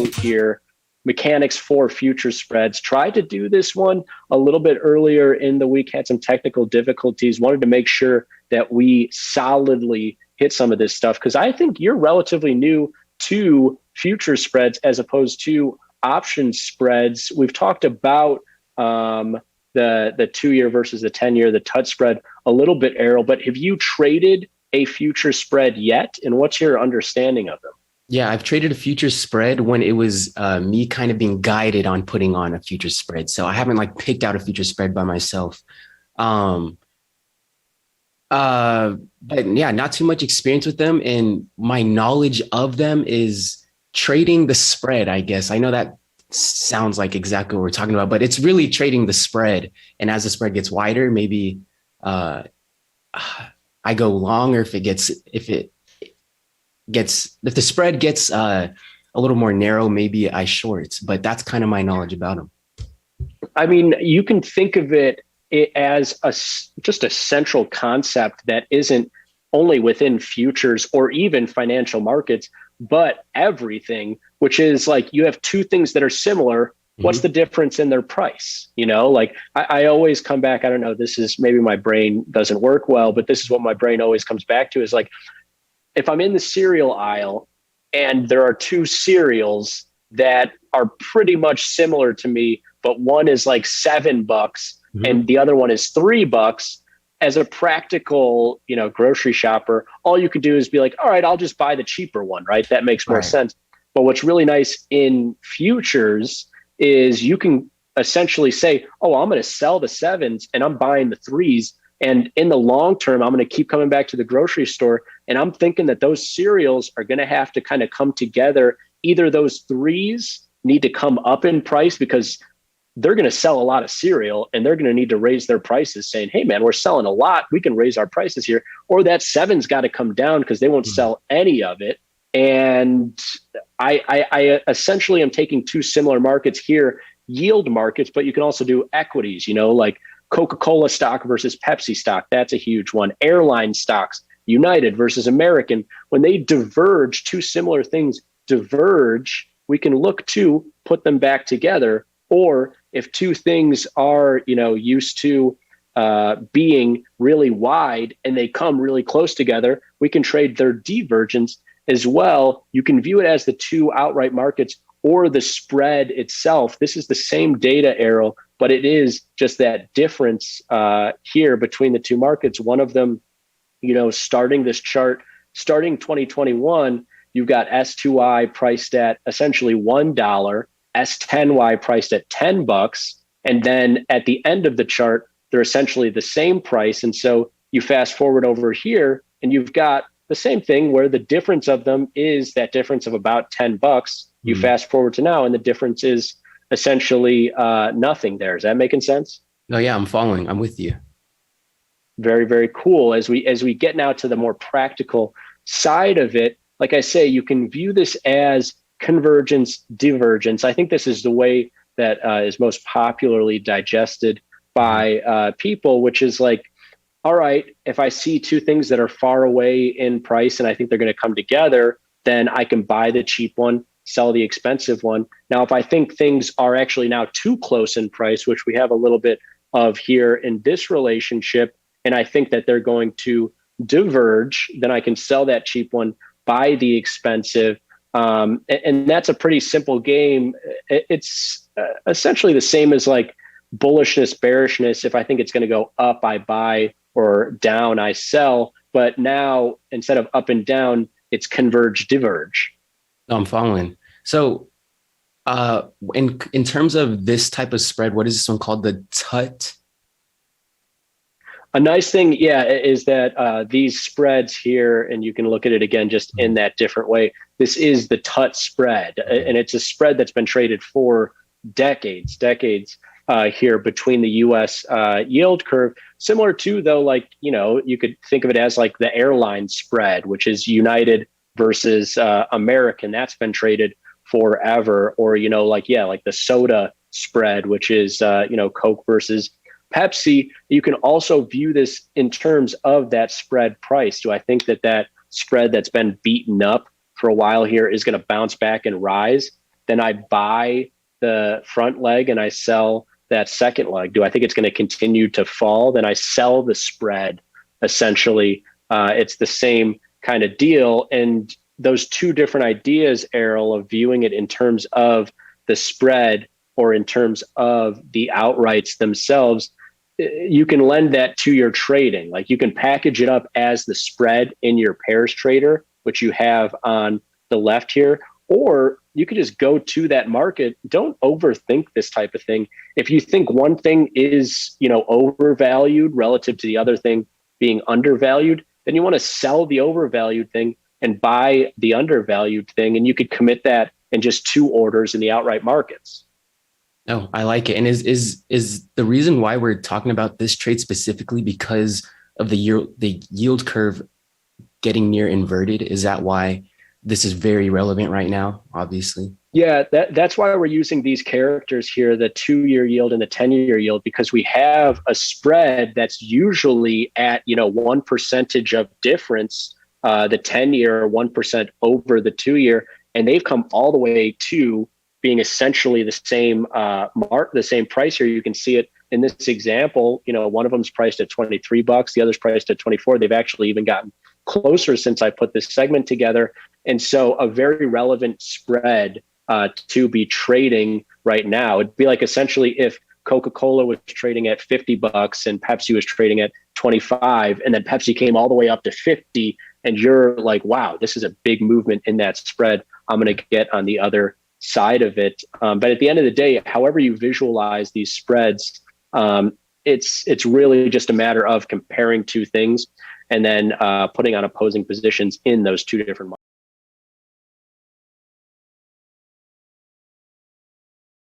again here, mechanics for future spreads. Tried to do this one a little bit earlier in the week, had some technical difficulties, wanted to make sure that we solidly hit some of this stuff because I think you're relatively new to future spreads as opposed to option spreads. We've talked about the 2-year versus the 10-year, the TUT spread a little bit, Errol, but have you traded a future spread yet? And what's your understanding of them? Yeah, I've traded a future spread when it was me kind of being guided on putting on a future spread. So I haven't like picked out a future spread by myself. Um, but yeah, not too much experience with them. And my knowledge of them is trading the spread, I guess. I know that sounds like exactly what we're talking about, but it's really trading the spread. And as the spread gets wider, maybe uh, I go long, or if the spread gets a little more narrow, maybe I short, but that's kind of my knowledge about them. I mean, you can think of it as just a central concept that isn't only within futures or even financial markets, but everything, which is like you have two things that are similar. What's the difference in their price? Like I always come back, I don't know, this is maybe my brain doesn't work well, but this is what my brain always comes back to is like, if I'm in the cereal aisle and there are two cereals that are pretty much similar to me, but one is like $7 and the other one is $3, as a practical, grocery shopper, all you could do is be like, all right, I'll just buy the cheaper one, right? That makes more sense. But what's really nice in futures is you can essentially say, oh, I'm going to sell the 7s and I'm buying the 3s. And in the long term, I'm going to keep coming back to the grocery store. And I'm thinking that those cereals are going to have to kind of come together. Either those 3s need to come up in price because they're going to sell a lot of cereal and they're going to need to raise their prices saying, hey, man, we're selling a lot. We can raise our prices here. Or that 7's got to come down because they won't sell any of it. And I essentially am taking two similar markets here, yield markets, but you can also do equities, like Coca-Cola stock versus Pepsi stock. That's a huge one. Airline stocks, United versus American. When they diverge, two similar things diverge, we can look to put them back together. Or if two things are, used to being really wide and they come really close together, we can trade their divergence as well. You can view it as the two outright markets or the spread itself. This is the same data, Errol, but it is just that difference here between the two markets. One of them, starting this chart, starting 2021, you've got S2I priced at essentially $1, S10Y priced at $10. And then at the end of the chart, they're essentially the same price. And so you fast forward over here and you've got the same thing where the difference of them is that difference of about $10. You fast forward to now and the difference is essentially nothing there. Is that making sense? No, yeah, I'm following. I'm with you. Very, very cool. As we get now to the more practical side of it, like I say, you can view this as convergence, divergence. I think this is the way that is most popularly digested by people, which is like, all right, if I see two things that are far away in price and I think they're going to come together, then I can buy the cheap one, sell the expensive one. Now, if I think things are actually now too close in price, which we have a little bit of here in this relationship, and I think that they're going to diverge, then I can sell that cheap one, buy the expensive. And that's a pretty simple game. It's essentially the same as like bullishness, bearishness. If I think it's going to go up, I buy, or down, I sell. But now instead of up and down, it's converge, diverge. No, I'm following. So in terms of this type of spread, what is this one called? The TUT? A nice thing, yeah, is that these spreads here, and you can look at it again just in that different way. This is the TUT spread, and it's a spread that's been traded for decades here between the U.S. Yield curve. Similar to, though, like, you could think of it as like the airline spread, which is United versus American. That's been traded forever. Or, like the soda spread, which is, Coke versus Pepsi. You can also view this in terms of that spread price. Do I think that spread that's been beaten up for a while here is going to bounce back and rise? then I buy the front leg and I sell that second leg. Do I think it's going to continue to fall? Then I sell the spread. Essentially, it's the same kind of deal. And those two different ideas, Errol, of viewing it in terms of the spread or in terms of the outrights themselves, you can lend that to your trading. Like you can package it up as the spread in your pairs trader, which you have on the left here, or you could just go to that market. Don't overthink this type of thing. If you think one thing is, overvalued relative to the other thing being undervalued, then you want to sell the overvalued thing and buy the undervalued thing. And you could commit that in just two orders in the outright markets. Oh, I like it. And is the reason why we're talking about this trade specifically because of the yield curve getting near inverted? Is that why this is very relevant right now? Obviously. Yeah, that's why we're using these characters here, the 2-year yield and the 10-year yield, because we have a spread that's usually at 1% of difference, the 10-year 1% over the 2-year, and they've come all the way to being essentially the same the same price here. You can see it in this example. One of them's priced at $23, the other's priced at 24. They've actually even gotten closer since I put this segment together. And so a very relevant spread to be trading right now. It'd be like essentially if Coca-Cola was trading at $50 and Pepsi was trading at 25, and then Pepsi came all the way up to 50, and you're like, wow, this is a big movement in that spread. I'm going to get on the other side of it. But at the end of the day, however you visualize these spreads, it's really just a matter of comparing two things and then putting on opposing positions in those two different markets.